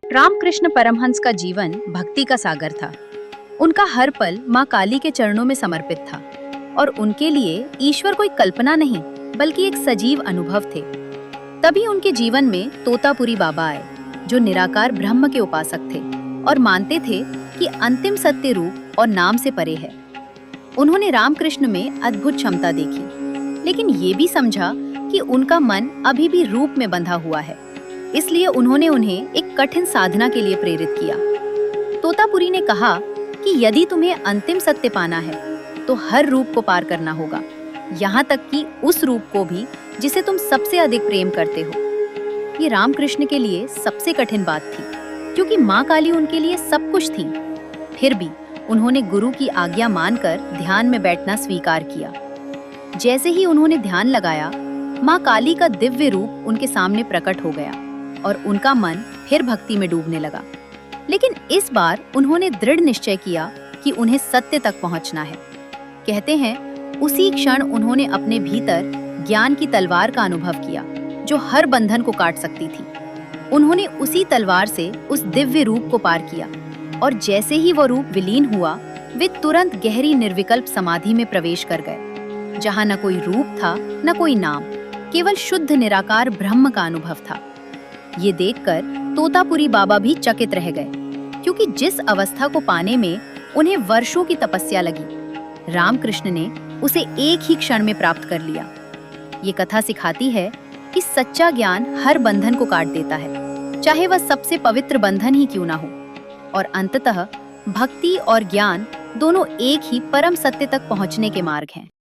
रामकृष्ण परमहंस का जीवन भक्ति का सागर था। उनका हर पल माँ काली के चरणों में समर्पित था और उनके लिए ईश्वर कोई कल्पना नहीं बल्कि एक सजीव अनुभव थे। तभी उनके जीवन में तोतापुरी बाबा आए, जो निराकार ब्रह्म के उपासक थे और मानते थे कि अंतिम सत्य रूप और नाम से परे है। उन्होंने रामकृष्ण में अद्भुत क्षमता देखी, लेकिन ये भी समझा कि उनका मन अभी भी रूप में बंधा हुआ है। इसलिए उन्होंने उन्हें एक कठिन साधना के लिए प्रेरित किया। तोतापुरी ने कहा कि यदि तुम्हें अंतिम सत्य पाना है तो हर रूप को पार करना होगा, यहाँ तक कि उस रूप को भी जिसे तुम सबसे अधिक प्रेम करते हो। ये रामकृष्ण के लिए सबसे कठिन बात थी, क्योंकि माँ काली उनके लिए सब कुछ थी। फिर भी उन्होंने गुरु की आज्ञा मानकर ध्यान में बैठना स्वीकार किया। जैसे ही उन्होंने ध्यान लगाया, माँ काली का दिव्य रूप उनके सामने प्रकट हो गया और उनका मन फिर भक्ति में डूबने लगा। लेकिन इस बार उन्होंने दृढ़ निश्चय किया कि उन्हें सत्य तक पहुंचना है। कहते हैं, उसी क्षण उन्होंने अपने भीतर ज्ञान की तलवार का अनुभव किया, जो हर बंधन को काट सकती थी। उन्होंने उसी तलवार से उस दिव्य रूप को पार किया और जैसे ही वो रूप विलीन हुआ, वे तुरंत गहरी निर्विकल्प समाधि में प्रवेश कर गए, जहां न कोई रूप था न कोई नाम, केवल शुद्ध निराकार ब्रह्म का अनुभव था। ये देखकर तोतापुरी बाबा भी चकित रह गए, क्योंकि जिस अवस्था को पाने में उन्हें वर्षों की तपस्या लगी, रामकृष्ण ने उसे एक ही क्षण में प्राप्त कर लिया। ये कथा सिखाती है कि सच्चा ज्ञान हर बंधन को काट देता है, चाहे वह सबसे पवित्र बंधन ही क्यों ना हो। और अंततः भक्ति और ज्ञान दोनों एक ही परम सत्य तक पहुंचने के मार्ग हैं।